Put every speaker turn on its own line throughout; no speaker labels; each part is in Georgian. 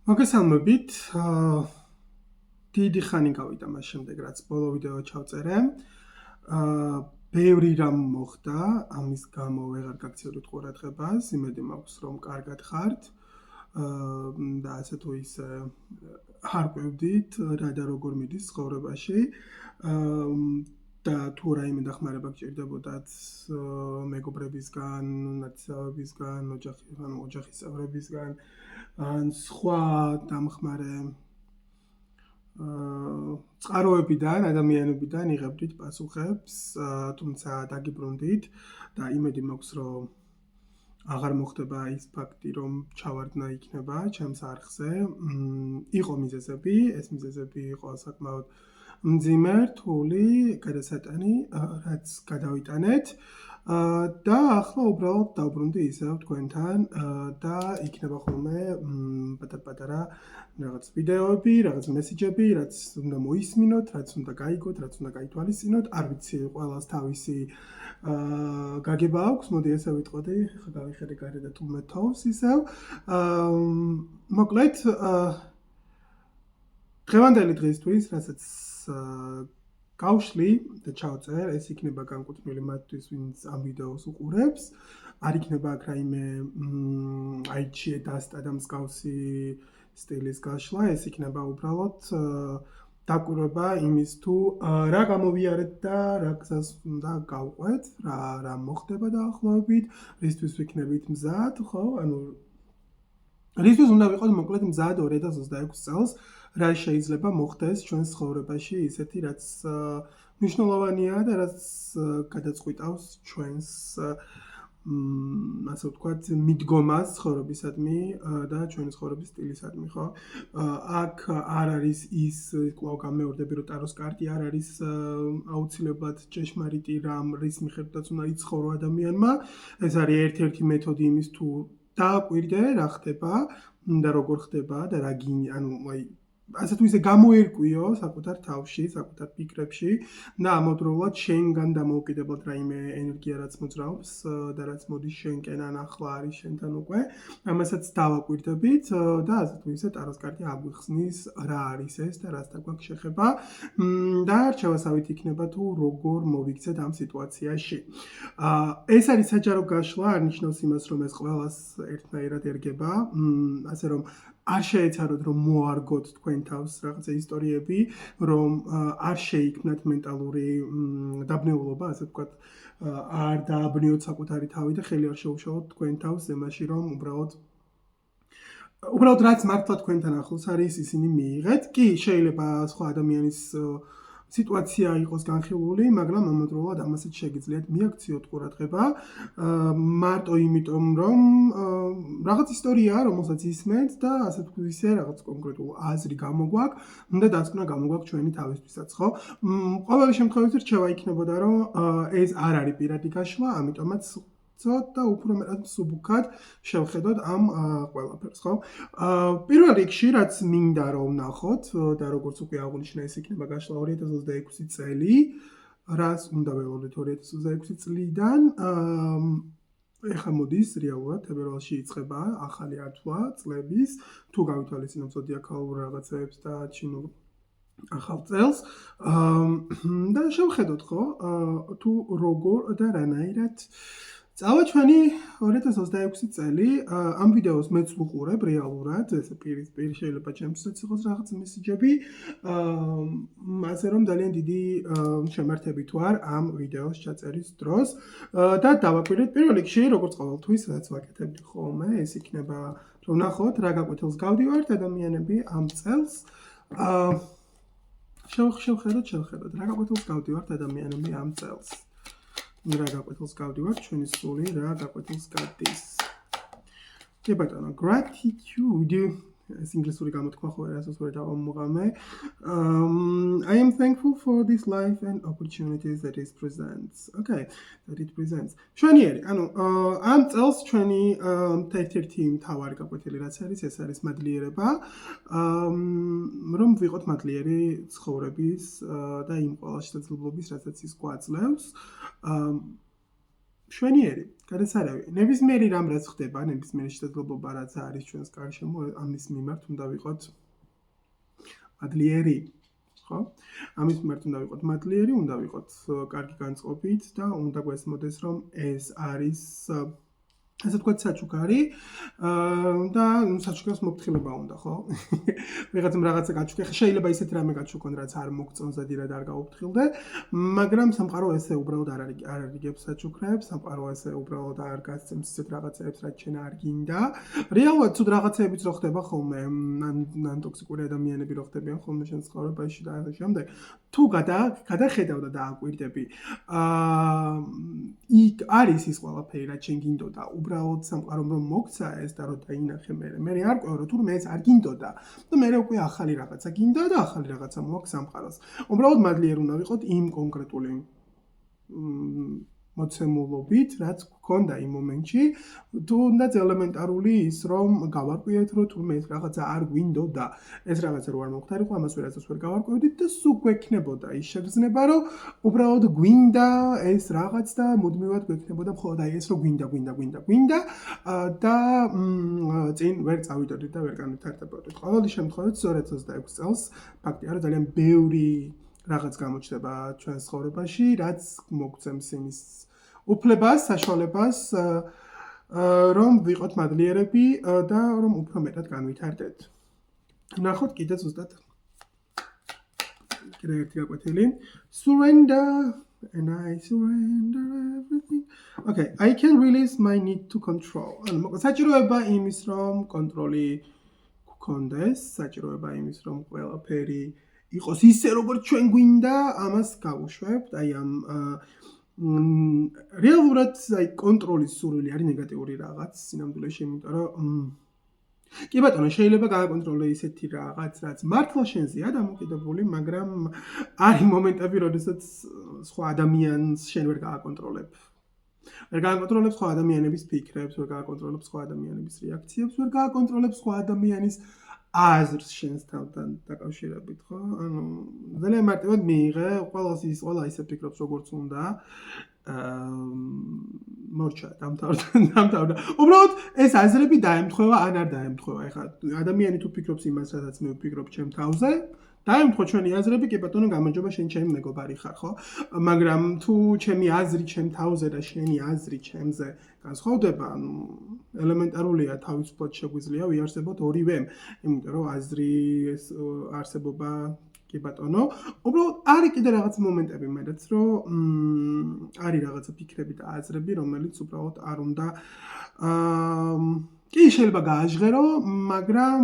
მოგესალმებით. დიდი ხანი გავიდა მას შემდეგ, რაც ბოლო ვიდეო ჩავწერე. ბევრი რამ მოხდა, ამის გამო ვეღარ გაქცევთ ყურადღებას, იმედი მაქვს, რომ კარგად ხართ. და ასე თუ ისე ჰარკვევდით, რა და როგორ მიდის ცხოვრებაში. და თუ რაიმე დახმარება გჭირდებოდათ მეგობრებისგან, ნაცნობისგან, ოჯახის წევრებისგან, ან სხვა დამხმარე წყაროებიდან, ადამიანებიდან იღებდით პასუხებს, თუმცა დაგიბრუნდით და იმედი მაქვს, რომ აღარ მოხდება ის ფაქტი, რომ ჩავარდნა იქნება ჩემს არხზე. იყო მიზეზები, ეს მიზეზები იყო საკმაოდ მძიმე, რთული, გადასატანი, რაც გადავიტანეთ. და ახლა უბრალოდ დავბრუნდი ისევ თქვენთან და იქნება ხოლმე პატარ-პატარა რაღაც ვიდეოები, რაღაც მესიჯები, რაც უნდა მოისმინოთ, რაც უნდა გაიგოთ, რაც უნდა გაითვალისწინოთ. არ ვიცი, ყველას თავისი გაგება აქვს, მოდი ესე ვიტყოდი, ხა გავიხედე გარეთ და თუ მეთოვს ისევ. მოკლედ, დღევანდელი დღისთვის, რასაც გავშლი და ჩავწერ, ეს იქნება განკუთვნილი მათთვის, ვინც ამ ვიდეოს უყურებს. არ იქნება აქ რაიმე აიჩიე დასტა და მსგავსი სტილის გაშლა, ეს იქნება უბრალოდ დაკვირვება იმის თუ რა გამოვიარეთ და რა გზას უნდა გავყვეთ, რა მოხდება დაახლოებით, რისთვის ვიქნებით მზად, ხო? ანუ რისთვის უნდა ვიყოთ მოკლედ მზად 2026 წელს, რა შეიძლება მოხდეს ჩვენს ცხოვრებაში, ისეთი რაც მნიშვნელოვანია და რაც გადაწყვიტავს ჩვენს ასე ვთქვათ, მიდგომას ცხოვრებისადმი და ჩვენი ცხოვრების სტილისადმი, ხო? აქ არ არის ის, კვლავ გამეორდები, რომ ტაროს კარტი არ არის აუცილებლად ჭეშმარიტი რამ, რის მიხედვითაც უნდა იცხოვრო ადამიანმა. ეს არის ერთ-ერთი მეთოდი იმის თუ დააკვირდე, რა ხდება და როგორ ხდება და რა ანუ ასე თუ ისე გამოერკვიო საკუთარ თავში, საკუთარ ფიქრებში და ამავდროულად შენგან დამოუკიდებლად რაიმე ენერგია რაც მოძრაობს და რაც მოდის შენკენ ან ახლა არის შენთან უკვე, ამასაც დავაკვირდებით და ასე თუ ისე ტაროს კარტი აგვიხსნის რა არის ეს და რასთან გვაქვს შეხება და არჩევასავით იქნება თუ როგორ მოვიქცეთ ამ სიტუაციაში. ეს არის საჯარო გაშლა, არ ნიშნავს იმას, რომ ეს ყველას ერთნაირად ერგება, ასე რომ არ შეეცადოთ, რომ მოარგოთ თქვენ თავს რაღაცა ისტორიები, რომ არ შეიქმნათ მენტალური დაბნეულობა, ასე ვთქვათ, არ დააბნიოთ საკუთარი თავი და ხელი არ შეუშალოთ თქვენ თავს იმაში, რომ უბრალოდ რაც მართლა თქვენთან ახლოს არის, ისინი მიიღეთ. კი, შეიძლება სხვა ადამიანის სიტუაცია იყოს განხილული, მაგრამ ამავდროულად ამასაც შეგიძლიათ მიაქციოთ ყურადღება, მარტო იმიტომ, რომ რაღაც ისტორიაა, რომელსაც ისმენთ და ასე თუ ისე რაღაც კონკრეტულ აზრი გამოგვაქვს, უნდა დასკვნა გამოგვაქვს ჩვენი თავისთვისაც, ხო? ყოველ შემთხვევაში რჩევა იქნებოდა, რომ ეს არ არის პირადი გაშლა, ამიტომაც ცოტა უფრო მეტად მსუბუქად შევხედოთ ამ ყველაფერს, ხო? პირველ რიგში, რაც მინდა რომ ვნახოთ და როგორც უკვე აღნიშნა, ეს იქნება გაშლა 2026 წელი, რას უნდა ველოდეთ 2026 წლიდან. ეხლა მოდის რეალურად თებერვალში იწყება ახალი ათვლა წლების, თუ გავითვალისწინებთ ზოდიაქალურ რაღაცებს და ჩინურ ახალ წელს და შევხედოთ, ხო? თუ როგორ და რანაირად წავა ჩვენი 2026 წელი. ამ ვიდეოს მეც ვუყურებ რეალურად, ესე პირისპირ შეიძლება ჩემსაც იყოს რაღაც მესიჯები, ასე რომ ძალიან დიდი შემართებით ვარ ამ ვიდეოს ჩაწერის დროს და დავაკვირდეთ პირველ რიგში, როგორც ყოველთვის, რაც ვაკეთებდი ხოლმე, ეს იქნება რომ ვნახოთ რა გაკვეთილს გავდივართ ადამიანები ამ წელს. შევხედოთ, რა გაკვეთილს გავდივართ ადამიანები ამ წელს. რა გაკვეთილს გავდივართ, ჩვენი სული რა გაკვეთილს გადის. კი ბატონო, gratitude. ეს ინგლისური გამოთქმა ხო ერასოს ვერ დავამოღამე. I am thankful for this life and opportunities that it presents. Okay, that it presents. შვენიერი, ანუ ამ წელს ჩვენი ერთ-ერთი მთავარი გაკვეთილი რაც არის, ეს არის მადლიერება. რომ ვიყოთ მადლიერი ცხოვრების და იმ ყველა შესაძლებლობის, რასაც ის გვაძლევს. მშვენიერი, გადასარავი. ნებისმიერი რამ რაც ხდება, ნებისმიერი შესაძლებლობა რაც არის ჩვენს გარშემო, ამის მიმართ უნდა ვიყოთ მადლიერი. ხო? ამის მიმართ უნდა ვიყოთ მადლიერი, უნდა ვიყოთ კარგი განწყობით და უნდა გვესმოდეს, რომ ეს არის ასე თქვა საჩუქარი და საჩუქარს მოფრთხილება უნდა, ხო? ვიღაცამ რაღაცა გაჩუქე, შეიძლება ისეთ რამე გაჩუქონ, რაც არ მოგწონს და დიდად არ გაუფრთხილდე, მაგრამ სამყარო ესე უბრალოდ არ არიგებს საჩუქრებს, სამყარო ესე უბრალოდ არ გასცემს ისეთ რაღაცებს, რაც შენ არ გინდა. რეალურად ცუდ რაღაცებიც რო ხდება ხოლმე, ან ტოქსიკური ადამიანები რო ხდებიან ხოლმე შენ ცხოვრებაში და ასე შემდეგ. თუ გადახედავ და დააკვირდები, იქ არის ის ყველაფერი, რაც შენ გინდოდა, უბრალოდ სამყარომ რომ მოგცა ეს და რომ დაინახე მე არ ყვევრო, თურმე ეს არ გინდოდა და მე უკვე ახალი რაღაცა გინდა და ახალი რაღაცა მოაქვს სამყაროს. უბრალოდ მადლიერ უნდა ვიყოთ იმ კონკრეტული მოცემულობით, რაც გქონდა იმ მომენტში, თუნდაც ელემენტარული ის, რომ გავარკვიეთ, რომ თურმე ეს რაღაცა არ გვინდოდა, ეს რაღაცა რო არ მოხდარიყო, ამას ვერაცაც ვერ გავარკვევდით და სულ გვექნებოდა ის შეგრძნება, რომ უბრალოდ გვინდა ეს რაღაც და მუდმივად გვექნებოდა მხოლოდ აი ეს რომ გვინდა და წინ ვერ წავიდოდით და ვერ განვითარდებოდით. ყოველ შემთხვევაში 2026 წელს ფაქტია, რომ ძალიან ბევრი რაღაც გამოჩნდება ჩვენს ცხოვრებაში, რაც მოგცემს იმის უფლებას, საშუალებას, რომ ვიყოთ მადლიერები და რომ უფრო მეტად განვითარდეთ. ნახოთ კიდე ზუსტად კიდე ერთი გაკვეთილი. Surrender and I surrender everything. Okay, I can release my need to control. ანუ მოკლედ საჭიროება იმის, რომ კონტროლი გქონდეს, საჭიროება იმის, რომ ყველაფერი იყოს ისე, როგორც ჩვენ გვინდა, ამას გავუშვებთ. აი ამ რეალურად აი კონტროლის სურვილი არის ნეგატიური რაღაც სინამდვილეში, იმიტომ რომ კი ბატონო, შეიძლება გააკონტროლო ისეთი რაღაც, რაც მართლა შენზეა დამოკიდებული, მაგრამ არის მომენტები, როდესაც სხვა ადამიანს შენ ვერ გააკონტროლებ. ვერ გააკონტროლებ სხვა ადამიანების ფიქრებს, ვერ გააკონტროლებ სხვა ადამიანების რეაქციებს, ვერ გააკონტროლებ სხვა ადამიანის აზრს შენსთან დაკავშირებით, ხო? ანუ ძალიან მარტივად მიიღე, ყველა ისე ფიქრობს, როგორც უნდა. მორჩა, დამთავრდა. უბრალოდ ეს აზრები დაემთხვევა, ან არ დაემთხვევა. ეხლა ადამიანი თუ ფიქრობს იმას, სადაც მე ვფიქრობ ჩემ თავზე, დაემთხვა ჩვენი აზრები, კი ბატონო, გამარჯობა, შენ ჩემი მეგობარი ხარ, ხო? მაგრამ თუ ჩემი აზრი ჩემ თავზე და შენი აზრი ჩემზე განსხვავდება, ანუ ელემენტარულია, თავისუფლად შეგვიძლია ვიარსებოთ ორივემ, იმიტომ რომ აზრის არსებობა კი ბატონო, უბრალოდ არის კიდე რაღაც მომენტები მედაც, რომ არის რაღაცა ფიქრები და აზრები, რომელიც უბრალოდ არ უნდა კი შეიძლება გააჟღერო, მაგრამ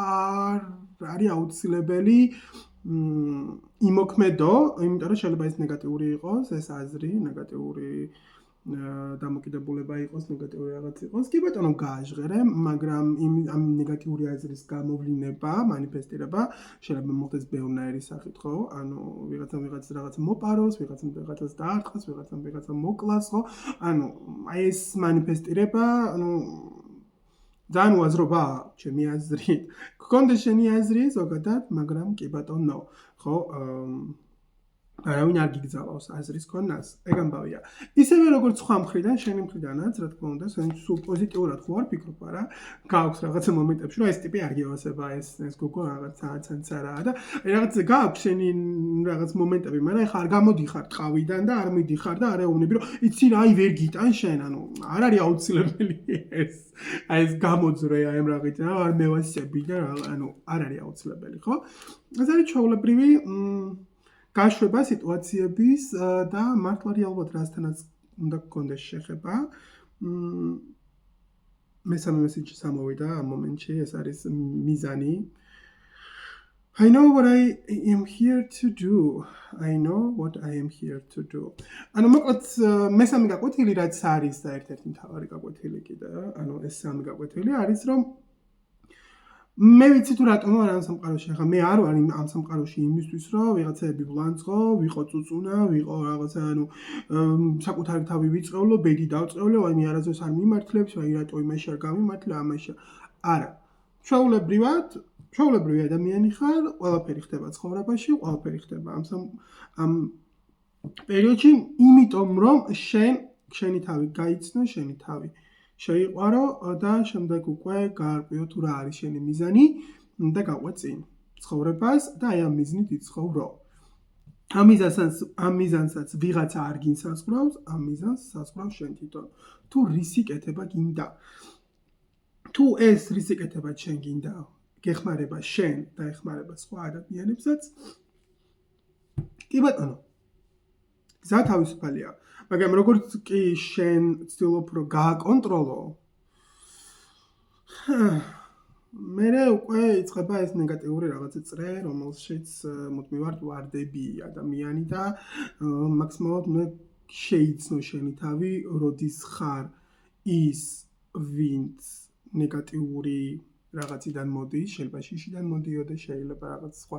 არ არის აუცილებელი იმოქმედო, იმიტომ რომ შეიძლება ეს ნეგატიური იყოს, ეს აზრი, ნეგატიური დამოკიდებულება იყოს, ნეგატიური რაღაც იყოს. კი ბატონო, გააჟღერე, მაგრამ ამ ნეგატიური აზრის გამოვლინება, მანიფესტირება შეიძლება მოხდეს ბევრნაირი სახით, ხო? ანუ ვიღაცამ რაღაცა მოპაროს, ვიღაცამ რაღაცას დაარტყას, ვიღაცამ რაღაცა მოკლას, ხო? ანუ აი ეს მანიფესტირება, ანუ ძალიან უაზრობა, ჩემი აზრით. გქონდეს შენი აზრი ზოგადად, მაგრამ კი ბატონო, ხო? არავინ არ გიგზავნოს აზრის ქონას, ეგ ამბავია. ისევე როგორც სხვა მხრიდან, შენი მხრიდანაც, რა თქმა უნდა, სულ პოზიტიურად ხო არ ფიქრობ, არა? გააქვს რაღაცა მომენტებში, რომ ეს ტიპი არ გევასება, ეს გოგო რაღაცა რა და რაღაც გააქვს შენი რაღაც მომენტები, მაგრამ ეხლა არ გამოდიხარ ტყავიდან და არ მიდიხარ და არ ეუბნები, რომ იცი რა, აი ვერ გიტან შენ, ანუ არ არის აუცილებელი ეს. აი ეს გამოძრე აი ამ რაღაც რა, არ მევასები და ანუ არ არის აუცილებელი, ხო? ეს არის ჩვეულებრივი გაშვება სიტუაციების და მართლა რეალურად რასთანაც უნდა გქონდეს შეხება. მესამე მესიჯი სამოვიდა ამ მომენტში, ეს არის მიზანი. I know what I am here to do. ანუ მოკლედ მესამე გაკვეთილი რაც არის და ერთ-ერთი მთავარი გაკვეთილი კიდე, ანუ ეს სამი გაკვეთილი არის, რომ მე ვიცი თუ რატომ არ ამ სამყაროში, ახლა მე არ ვარ ამ სამყაროში იმისთვის, რომ ვიღაცები ვლანძღო, ვიყო წუწუნა, ვიყო რაღაცა, ანუ საკუთარი თავი ვიწყევლო, ბედი დავწყევლო, აი მე არასდროს არ მიმართლებს, აი რატო იმაში არ გამიმართლე, ამაში. არა. ჩვეულებრივი ადამიანი ხარ, ყველაფერი ხდება ცხოვრებაში, ყველაფერი ხდება ამ პერიოდში, იმიტომ რომ შენ შენი თავი გაიცნო, შენი თავი შეიყვარო და შემდეგ უკვე გაარკვიო თუ რა არის შენი მიზანი და გაყვე წინ ცხოვრებას და აი ამ მიზნით იცხოვრო. ამ მიზანსაც ვიღაცა არ გინსაზღვრავს, ამ მიზანს საზღვრავს შენ თვითონ. თუ რისი კეთება გინდა. თუ ეს რისი კეთება შენ გინდა, გეხმარება შენ და ეხმარება სხვა ადამიანებსაც, კი ბატონო. გზა თავისუფალია. მაგრამ როგორც კი შენ ცდილობ რომ გააკონტროლო, მერე უკვე იწყება ეს ნეგატიური რაღაცა წრე, რომელშიც მუდმივად ვარდები ადამიანი და მაქსიმალურად უნდა შეიცნო შენი თავი, როდის ხარ ის, ვინც ნეგატიური რაღაციდან მოდის, შეიძლება შიშიდან მოდიოდე, შეიძლება რაღაც სხვა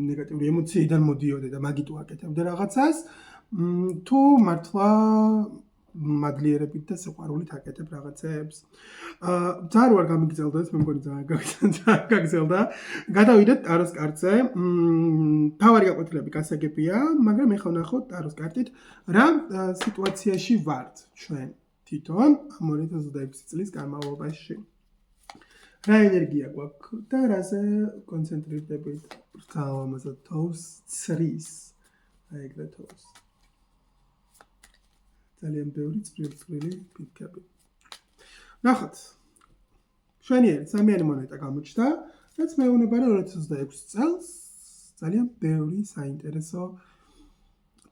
ნეგატიური ემოციიდან მოდიოდე და მაგით უაკეთებდე რაღაცას, თუ მართლა მადლიერებით და სიყვარულით აკეთებ რაღაცებს. ძალიან ვარ გამიგზელდა ეს, მე მგონი ძალიან გაგზელდა. გადავიდეთ ტაროს კარტზე. თავარი გაკვეთილები გასაგებია, მაგრამ ეხლა ვნახოთ ტაროს კარტით რა სიტუაციაში ვართ ჩვენ თვითონ ამ 2026 წლის განმავლობაში. რა ენერგია გვაქვს და რაზე კონცენტრირდებით? ძალამაზად თავს ცრის. აი ეგრე თავს. ძალიან ბევრი წვრილი ფიქრები. ნახოთ. შვენიერი სამიანი მონეტა გამოჩნდა, რაც მეუბნება რომ 2026 წელს ძალიან ბევრი საინტერესო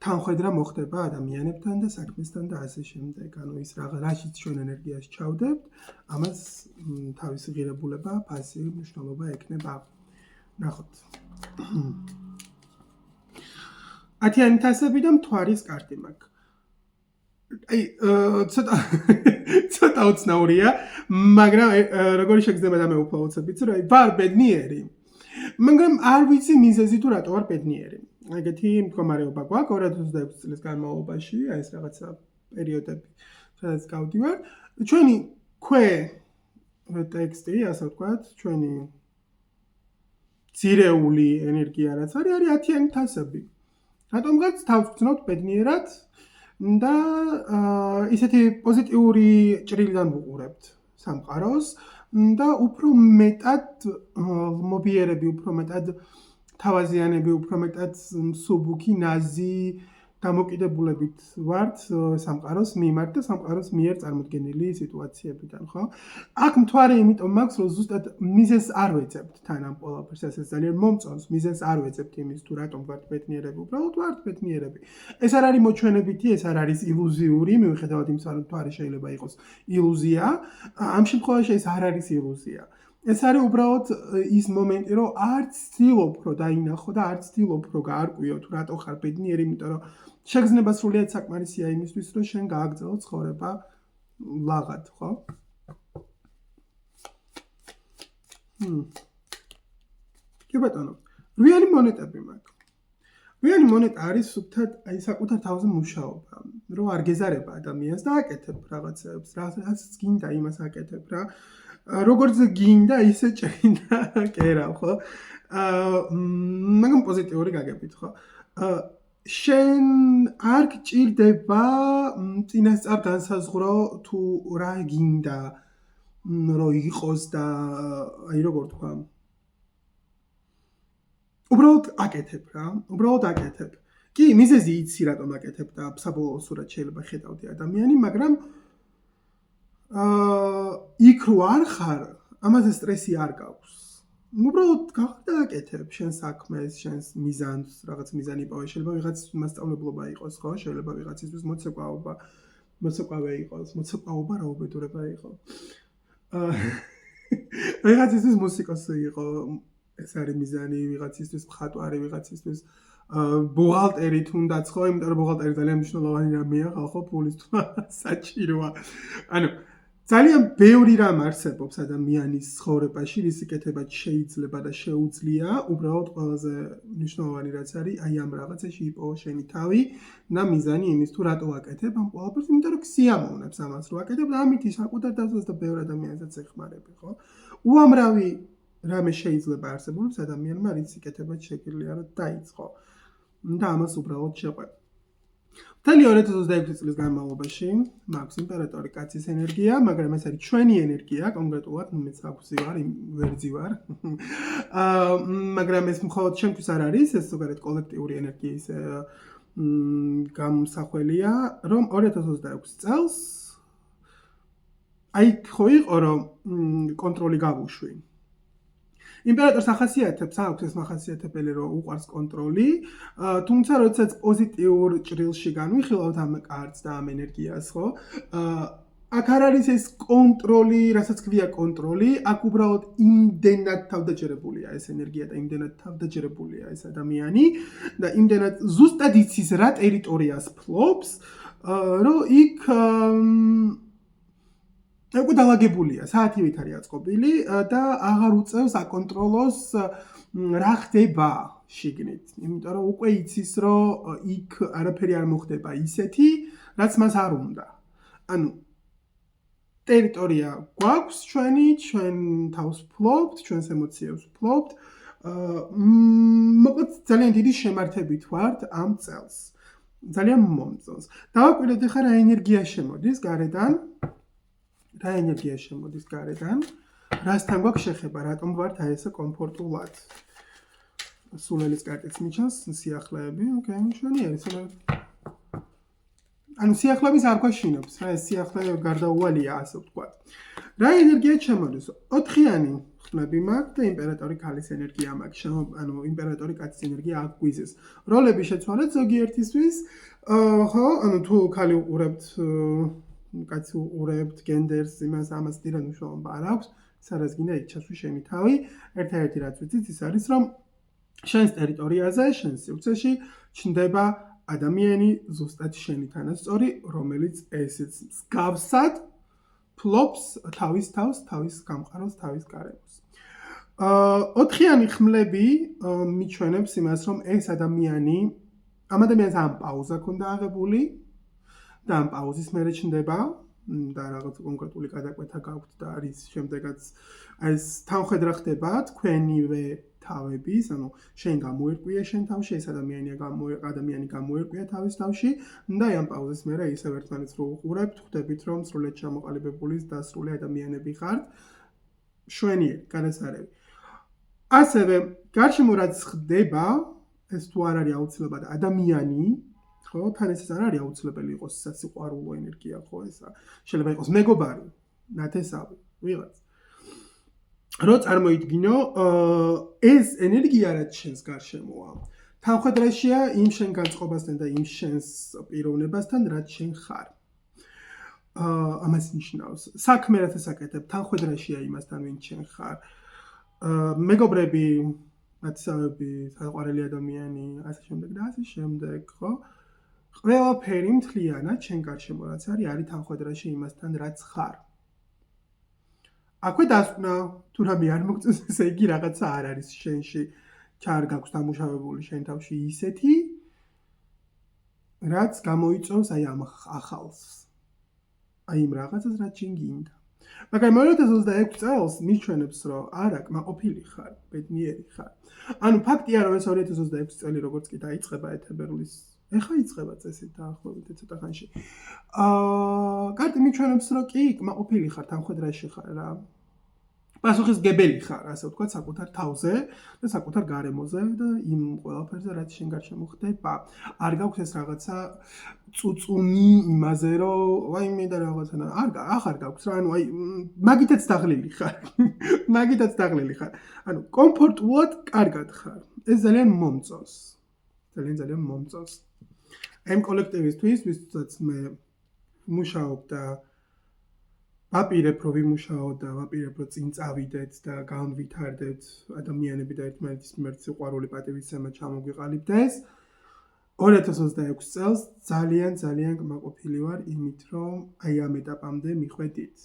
თანხმედრა მოხდება ადამიანებთან და საქმესთან და ასე შემდეგ. ანუ ის რაშიც ჩვენ ენერგიას ჩავდებთ, ამას თავისი ღირებულება, ფასი, მნიშვნელობა ექნება. ნახოთ. ათიანი თასები და მთვარის კარტი მაქვს. აი, ცოტა უცნაურია, მაგრამ როგორი შეგრძნება და მე უფრო უცებიც, რომ აი ვარ ბედნიერი. მაგრამ არ ვიცი მიზეზი თუ რატო ვარ ბედნიერი. ეგეთი მდგომარეობა გვაქვს 2026 წლის განმავლობაში, აი ეს რაღაცა პერიოდები, სადაც გავდივარ. ჩვენი ტექსტი, ასე ვთქვათ, ჩვენი ძირეული ენერგია რაც არის ათიანი თასები. რატომღაც თავს ვგრძნობთ ბედნიერად და ისეთი პოზიტიური ჭრილიდან ვუყურებთ სამყაროს და უფრო მეტად მობიერები, უფრო მეტად თავაზიანები, უფრო მეტად მსუბუქი, ნაზი დამოკიდებულებით ვართ სამყაროს მიმართ და სამყაროს მიერ წარმოქმნილი სიტუაციებიდან, ხო? აქ მთვარე იმიტომ მაქვს, რომ ზუსტად მიზეზს არ ვეძებთ თან ამ ყველაფერს, ეს ძალიან მომწონს, მიზეზს არ ვეძებთ იმის თუ რატომ ვართ ბედნიერები, უბრალოდ ვართ ბედნიერები. ეს არ არის მოჩვენებითი, ეს არ არის ილუზიური, მიუხედავად იმისა, რომ მთვარე შეიძლება იყოს ილუზია, ამ შემთხვევაში ეს არ არის ილუზია. ეს არის უბრალოდ ის მომენტი, რომ არ ცდილობ რომ დაინახო და არ ცდილობ რომ გაარკვიო თუ რატო ხარ ბედნიერი, იმიტომ რომ შეგრძნება სრულიად საკმარისია იმისთვის, რომ შენ გააგრძელო ცხოვრება ლაღად, ხო? კი ბატონო, რვიანი მონეტები მაქვს. რვიანი მონეტა არის სუფთად აი საკუთარ თავზე მუშაობა, რომ არ გეზარება ადამიანს და აკეთებ რაღაცებს, რასაც გინდა იმას აკეთებ რა. როგორც გინდა, ისე ჭრინდა კერავ, ხო? მაგრამ პოზიტიური გაგებით, ხო? შენ არ გჭირდება წინასწარ განსაზღვრო თუ რა გინდა, რომ იყოს და აი როგორ თქვა. უბრალოდ აკეთებ რა, უბრალოდ აკეთებ. კი, მიზეზი იცი რატომ აკეთებ და საბოლოო სურათ შეიძლება ხედავდე ადამიანი, მაგრამ იქ რო არ ხარ, ამაზე სტრესი არ გაქვს. უბრალოდ გავხდა აკეთებ შენ საქმეს, შენს მიზანს, რაღაც მიზანი იპოვე, შეიძლება ვიღაცისთვის მასწავლებლობა იყოს, ხო? შეიძლება ვიღაცისთვის მოცეკვავე იყოს, მოცეკვაობა რა უბედურება იყო. ვიღაცისთვის მუსიკოსი იყო, ეს არის მიზანი, ვიღაცისთვის მხატვარი, ვიღაცისთვის ბუღალტერი თუნდაც, ხო? იმიტომ რომ ბუღალტერი ძალიან მნიშვნელოვანი რამეა, ხალხო, ფულის თქმა საჭიროა. ანუ ძალიან ბევრი რამ არსებობს ადამიანის ცხოვრებაში, რის კეთებაც შეიძლება და შეუძლია, უბრალოდ ყველაზე მნიშვნელოვანი რაც არის, აი ამ რაღაცაში იპოვო შენი თავი და მიზანი იმის თუ რატო აკეთებ ამ ყველაფერს, იმიტომ რომ სიამოვნებს ამას რო აკეთებ და ამით საკუთარ თავსაც და ბევრ ადამიანსაც ეხმარები, ხო? უამრავი რამე შეიძლება არსებობს ადამიანმა, რის კეთებაც შეგვიძლია რომ დაიწყო და ამას უბრალოდ შეყვებ. მთელი 2026 წლის განმავლობაში მაქვს იმპერატორი კაცის ენერგია, მაგრამ ეს არის ჩვენი ენერგია, კონკრეტულად, მეც აქვსი ვარ, ვერძი ვარ. მაგრამ ეს მხოლოდ ჩემთვის არ არის, ეს ზოგადად კოლექტიური ენერგიის გამოსახველია, რომ 2026 წელს აი ხო იყო, რომ კონტროლი გავუშვი. იმპერატორს ახასიათებს, აქვს ეს მახასიათებელი, რომ უყვარს კონტროლი, თუმცა როდესაც პოზიტიურ ჭრილში განვიხილავთ ამ კარტს და ამ ენერგიას, ხო? აქ არ არის ეს კონტროლი, რასაც ქვია კონტროლი, აქ უბრალოდ იმდენად თავდაჯერებულია ეს ენერგია და იმდენად თავდაჯერებულია ეს ადამიანი და იმდენად ზუსტად იცის რა ტერიტორიას ფლობს, რომ იქ უკვე დალაგებულია, საათივით არის აწყობილი და აღარ უწევს აკონტროლოს რა ხდება შიგნით. იმიტომ რომ უკვე იცის, რომ იქ არაფერი არ მოხდება ისეთი, რაც მას არ უნდა. ანუ ტერიტორია გვაქვს ჩვენი, ჩვენ თავს ვფლობთ, ჩვენს ემოციებს ვფლობთ. მოკლედ ძალიან დიდი შემართებით ვართ ამ წელს. ძალიან მომწონს. დავაკვირდეთ ახლა რა ენერგია შემოდის გარედან. რა ენერგია შემოდის გარედან, რასთან გვაქვს შეხება, რატომ ვართ აი ესე კომფორტულად. სულელის კარტიც მიჩანს, სიახლეები, ოკეი, მშვენიერი, სულელი. ანუ სიახლეების არ გვაშინებს, რა ეს სიახლე გარდაუვალია, ასე ვთქვათ. რა ენერგია შემოდის? 4-იანი ხმები მაქვს და იმპერატორი ქალის ენერგია მაქვს. ანუ იმპერატორი კაცის ენერგია აქ გვიზეს. როლები შეცვალეთ ზოგიერთისთვის, ხო, ანუ თუ ქალი უყურებთ კაცი უყურებთ გენდერს, იმას ამას დიდად მნიშვნელობა არ აქვს, სადაც გინდა იქ ჩასვი შენი თავი. ერთ-ერთი რაც ვიცით ის არის, რომ შენს ტერიტორიაზე, შენს სივრცეში ჩნდება ადამიანი ზუსტად შენი თანასწორი, რომელიც ესეც მსგავსად ფლობს თავის თავს, თავის გამყაროს, თავის გარემოს. 4-იანი ხმლები მიჩვენებს იმას, რომ ეს ადამიანი, ამ ადამიანს ამ პაუზა ქონდა აღებული და ამ პაუზის მერე ჩნდება და რაღაც კონკრეტული გადაკვეთა გაქვთ და არის შემდეგაც ეს თანხმედრა ხდება თქვენივე თავების, ანუ შენ გამოერკვია შენ თავში, ეს ადამიანი გამოერკვია თავის თავში და ამ პაუზის მერე ისევ ერთმანეთს რო უყურებთ, ხვდებით რომ სრულიად ჩამოყალიბებული და სრული ადამიანები ხართ. შვენიერი, განასარევი. ასევე გარშემო რაც ხდება, ეს თუ არ არის აუცილებლად ადამიანი, ხო, თან ეს არ არის აუცილებელი იყოს სასიყვარულო ენერგია, ხო, ესა. შეიძლება იყოს მეგობარი, ნათესავი, ვიღაც. რო წარმოიდგინო, ეს ენერგია რაც შენს გარშემოა, თანხმედრაშია იმ შენ განწყობასთან და იმ შენს პიროვნებასთან, რაც შენ ხარ. ამას ნიშნავს. საქმე რაც აკეთებ, თანხმედრაშია იმასთან, ვინ შენ ხარ. მეგობრები, ნათესავები, საყვარელი ადამიანი, ასე შემდეგ და ასე შემდეგ, ხო? ყველაფერი მთლიანად შენ გარშემო რაც არის თანხმედრაში იმასთან რაც ხარ. აქვე დასკვნა, თუ რამე არ მოგწონს, ესე იგი რაღაცა არ არის შენში, არ გაქვს დამუშავებული შენ თავში ისეთი, რაც გამოიწვევს აი ამ ახალს. აი იმ რაღაცას რაც შენ გინდა. მაგრამ 2026 წელს მიჩვენებს, რომ არა, კმაყოფილი ხარ, ბედნიერი ხარ. ანუ ფაქტია, რომ ეს 2026 წელი როგორც კი დაიწყება ეთებერვლის ეხა იწყება წესით დაახლოებით ცოტა ხანში. კარტი მიჩვენებს, რომ კი, კმაყოფილი ხარ, თანხმედრაში ხარ რა. პასუხისმგებელი ხარ, ასე ვთქვათ, საკუთარ თავზე და საკუთარ გარემოზე და იმ ყველაფერზე, რაც შენ გარშემო ხდება. არ გაქვს ეს რაღაცა წუწუნი იმაზე, რომ აი მე და რაღაცა აღარ გაქვს რა, ანუ აი მაგითაც დაღლილი ხარ. მაგითაც დაღლილი ხარ. ანუ კომფორტულად კარგად ხარ. ეს ძალიან მომწონს. ძალიან მომწონს. ამ კოლექტივისთვის, ვისაც მე მუშაობ და ვაპირებ, რომ ვიმუშაოთ და ვაპირებ, რომ წინ წავიდეთ და განვითარდეთ ადამიანები და ერთმანეთის მიმართ სიყვარული, პატივისცემა ჩამოგვიყალიბდეს. 2026 წელს ძალიან კმაყოფილი ვარ იმით, რომ აი ამ ეტაპამდე მიხვედით.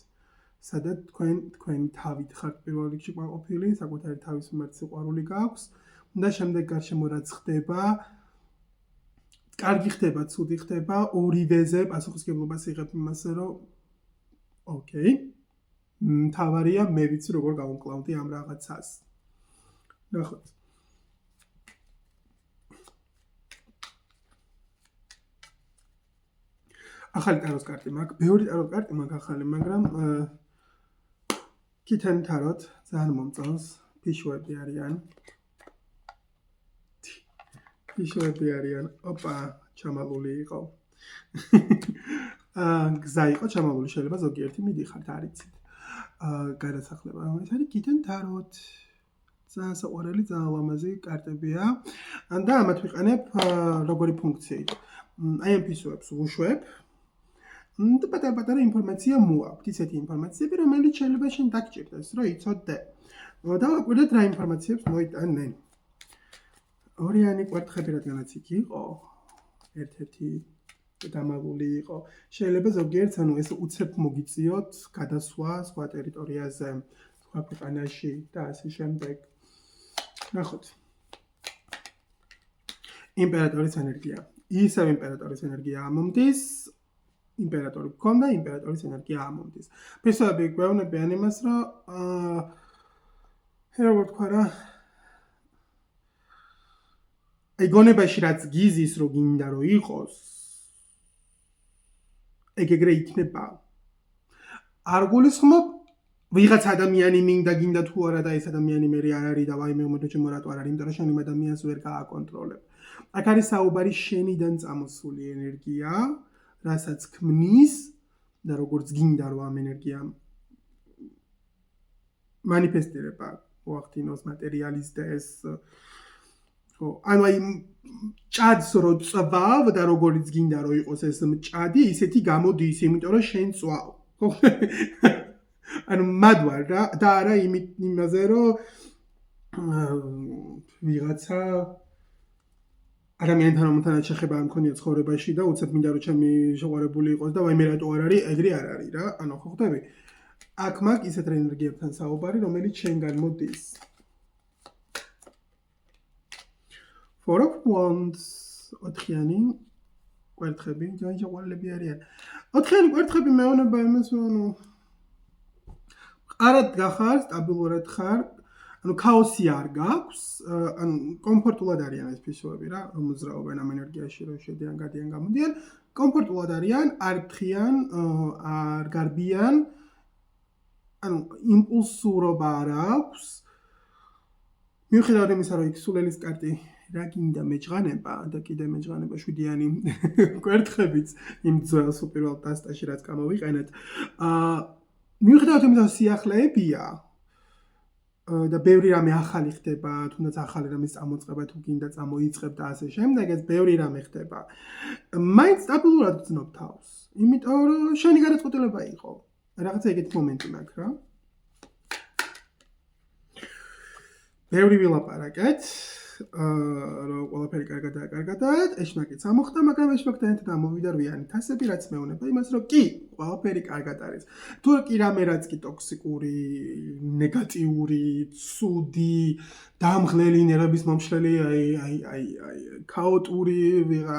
სადაც თქვენი თავით ხართ პირველ რიგში კმაყოფილი, საკუთარი თავის მიმართ სიყვარული გაქვს და შემდეგ გარშემო რაც ხდება, კარგი ხდება, ცუდი ხდება, ორივეზე პასუხისმგებლობას იღებ იმასე, რომ ოკეი. მთავარია მე ვიცი როგორ გავუმკლავდი ამ რაღაცას. ნახოთ. ახალი ტაროს კარტი მაქვს, ბევრი ტაროს კარტი მაქვს ახალი, მაგრამ კითენ თაროთ ძალიან მომწონს, ფიშვები არიან. ფიშვები არიან. ოპა, ჩამალული იყო. გზა იყო ჩამალული, შეიძლება ზოგიერთი მიდიხართ, არიცით. გადასახლება, რომელიც არის კითენ თაროთ. ძალიან საყვარელი, ძალიან ლამაზი კარტებია. და ამათ ვიყენებ როგორი ფუნქციით. აი ამ ფიშვებს ვუშვებ. და პატარ-პატარა ინფორმაცია მოაქვთ, ისეთი ინფორმაციები, რომელიც შეიძლება შენ დაგჭირდეს, რომ იცოდე. დავაკვირდეთ რა ინფორმაციებს მოიტანენ. ორიანი კვერთხები რადგანაც იქ იყო, ერთ-ერთი დამალული იყო. შეიძლება ზოგიერთს ეს უცებ მოგიწიოთ გადასვლა სხვა ტერიტორიაზე, სხვა ქვეყანაში და ასე შემდეგ. ნახოთ. იმპერატორის ენერგია. ისევ იმპერატორის ენერგია ამომდის. იმპერატორი გქონდა, იმპერატორის ენერგია ამომდის. ფიშვები გვეუბნებიან იმას, რომ როგორ თქვა რა აი გონებაში რაც გიზის რო გინდა რომ იყოს ეგრე იქნება. არ გულისხმობ ვიღაც ადამიანი მინდა გინდა თუ არა და ეს ადამიანი მე არ არის და ვაიმე უმეტო ჩემო რატო არ არის, იმიტომ რომ შენ იმ ადამიანს ვერ გააკონტროლებ. აქ არის საუბარი შენიდან წამოსული ენერგია, რასაც ქმნის და როგორც გინდა რომ ამ ენერგიამ მანიფესტირება მოახდინოს, მატერიალიზდეს. ანუ აი ჭადს რო წვავ და როგორც გინდა რომ იყოს ეს ჭადი, ისეთი გამოდის, იმიტომ რომ შენ წვავ. ანუ მადვარ რა და არა იმაზე რომ ვიღაცა ადამიანთან მომთანაც შეხება არ მქონია ცხოვრებაში და უცებ მინდა რომ ჩემი შეყვარებული იყოს და ვაიმე რატო არ არის, ეგრე არ არის რა. ანუ ხო ხვდები? აქ მაქვს ისეთ ენერგიებთან საუბარი, რომელიც შენგან მოდის. Four of Wands, ოთხიანი კვერთხები, ძალიან შეყვარლები არიან. ოთხიანი კვერთხები მეუბნება იმას, რომ არად გახარ, სტაბილურად ხარ, ანუ ქაოსი არ გაქვს, ანუ კომფორტულად არიან ეს ფიშვები რა, რომ მოძრაობენ ამ ენერგიაში, რომ შედიან, გადიან, გამოდიან, კომფორტულად არიან, არ ფრთხიან, არ გარბიან, ანუ იმპულსურობა არ აქვს. მიუხედავად იმისა, რომ იქ სულელის კარტი რა გინდა მეჯღანება და კიდე მეჯღანება 7-იანი კვერთხებიც იმ ძველს უპირველ დასტაში რაც გამოვიყენეთ. მიუხედავად იმისა, რომ სიახლეებია და ბევრი რამე ახალი ხდება, თუნდაც ახალი რამის წამოწყება თუ გინდა წამოიწყებ და ასე შემდეგ, ეს ბევრი რამე ხდება. მაინც სტაბილურად გრძნობ თავს, იმიტომ რომ შენი გადაწყვეტილება იყო. რაღაცა ეგეთი მომენტი მაქვს რა. ბევრი ვილაპარაკეთ, რომ ყველაფერი კარგადაა, კარგადაა, ეშმაკიც ამოხდა, მაგრამ ეშმაკთან ერთად ამოვიდა რვიანი თასები, რაც მეუბნება იმას, რომ კი, ყველაფერი კარგად არის. თუ კი რამე რაც კი ტოქსიკური, ნეგატიური, ცუდი, დამღლელი ნერვების მომშლელი, აი ქაოტური,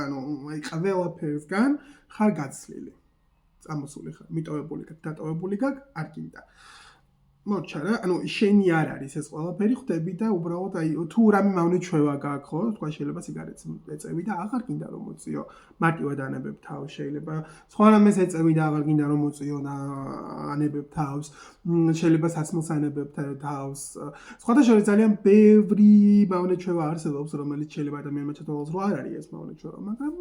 ანუ აი ყველაფერსგან ხარ გაცლილი. წამოსული ხარ, მიტოვებული გაქვს, დატოვებული გაქვს, არ გინდა. მორჩა რა, ანუ შენი არ არის ეს ყველაფერი, ხვდები და უბრალოდ აი თუ რამე მავნეჩვევა გაქვს, ხო? თქვა შეიძლება სიგარეტს ეწევი და აღარ გინდა რომ მოწიო, მარტივად ანებებ თავს, შეიძლება სხვა რამეს ეწევი და აღარ გინდა რომ მოწიო და ანებებ თავს, შეიძლება საცმელს ანებებ თავს. სხვათა შორის ძალიან ბევრი მავნეჩვევა არსებობს, რომელიც შეიძლება ადამიანმა ჩათვალოს, რომ არ არის ეს მავნეჩვევა, მაგრამ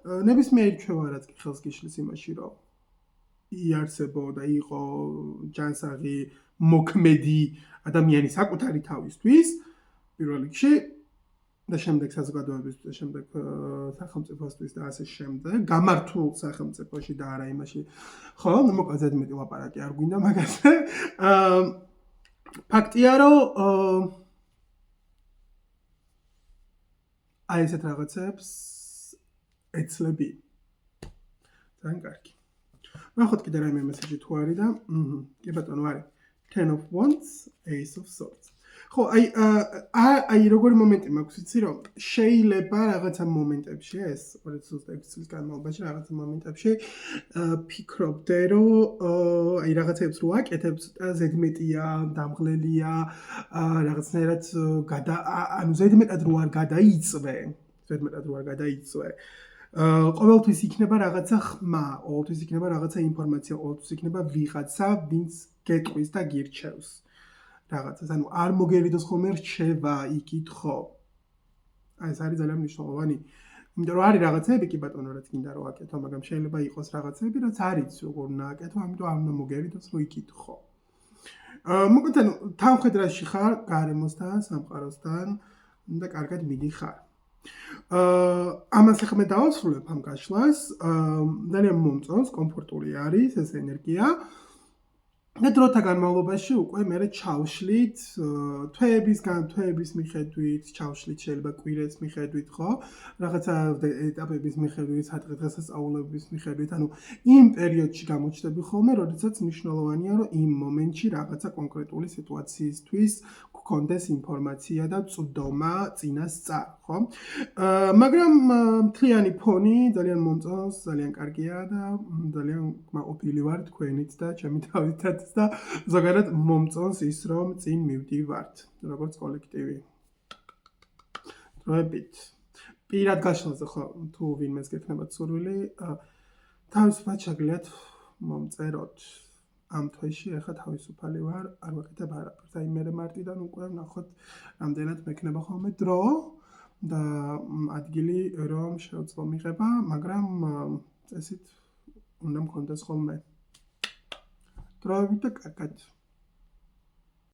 ნებისმიერი ჩვევა რაც კი ხელს გიშლის იმაში, რომ იარსებო და იყო ჯანსაღი მოქმედი ადამიანი საკუთარი თავისთვის, პირველ რიგში და შემდეგ საზოგადოებისთვის და შემდეგ სახელმწიფოსთვის და ასე შემდეგ, გამართულ სახელმწიფოში და არა იმაში. ხო, მოკლედ ზედმეტი ლაპარაკი არ გვინდა მაგაზე. ფაქტია, რომ აი ესეთ რაღაცებს ეცლები. ძალიან კარგი. ნახოთ კიდე რაიმე მესეჯი თუ არის და კი ბატონო არის. Ten of Wands, Ace of Swords. ხო, აი როგორი მომენტი მაქვს, იცი რომ შეიძლება რაღაცა მომენტებში ეს 26 წლის განმავლობაში რაღაცა მომენტებში ფიქრობდე რომ აი რაღაცებს რო აკეთებ და ზედმეტია, დამღლელია, რაღაცნაირად ანუ ზედმეტად რო არ გადაიწვე. ყოველთვის იქნება რაღაცა ხმა, ყოველთვის იქნება რაღაცა ინფორმაცია, ყოველთვის იქნება ვიღაცა, ვინც გეტყვის და გირჩევს რაღაცას. ანუ არ მოგერიდოს ხოლმე რჩევა იქით ხო. აი ეს არის ძალიან მნიშვნელოვანი. იმიტომ რომ არის რაღაცები კი ბატონო რაც გინდა რომ აკეთო, მაგრამ შეიძლება იყოს რაღაცები, რაც არ იცი როგორ უნდა აკეთო, ამიტომ არ უნდა მოგერიდოს რომ იქით ხო. მოკლედ ანუ თანხმდრაში ხარ გარემოსთან, სამყაროსთან და კარგად მიდიხარ. ამას ახლა მე დავასრულებ ამ გაშლას. ძალიან მომწონს, კომფორტული არის ეს ენერგია. და დროთა განმავლობაში უკვე მე ჩავშლით თვეების მიხედვით, ჩავშლით შეიძლება კვირების მიხედვით, ხო? რაღაცა ეტაპების მიხედვით, დღესასწაულების მიხედვით, ანუ იმ პერიოდში გამოჩნდები ხოლმე, როდესაც მნიშვნელოვანია, რომ იმ მომენტში რაღაცა კონკრეტული სიტუაციისთვის გქონდეს ინფორმაცია და წვდომა წინასწარ, ხო? მაგრამ მთლიანი ფონი ძალიან მომწონს, ძალიან კარგია და ძალიან კმაყოფილი ვარ თქვენით და ჩემი თავითაც და ზოგადად მომწონს ის, რომ წინ მივდივართ, როგორც კოლექტივი. დროებით. პირად გაშლაზე ხო, თუ ვინმეს გექნებათ სურვილი, თავისუფლად შეგიძლიათ მომწეროთ. ამ თვეში ახლა თავისუფალი ვარ, არ ვაკეთებ არაფერს. აი მე მარტიდან უკვე ნახოთ, რამდენად მექნება ხოლმე დრო და ადგილი რომ შევძლო მიღება, მაგრამ წესით უნდა მქონდეს ხოლმე. დროებით და კარგად.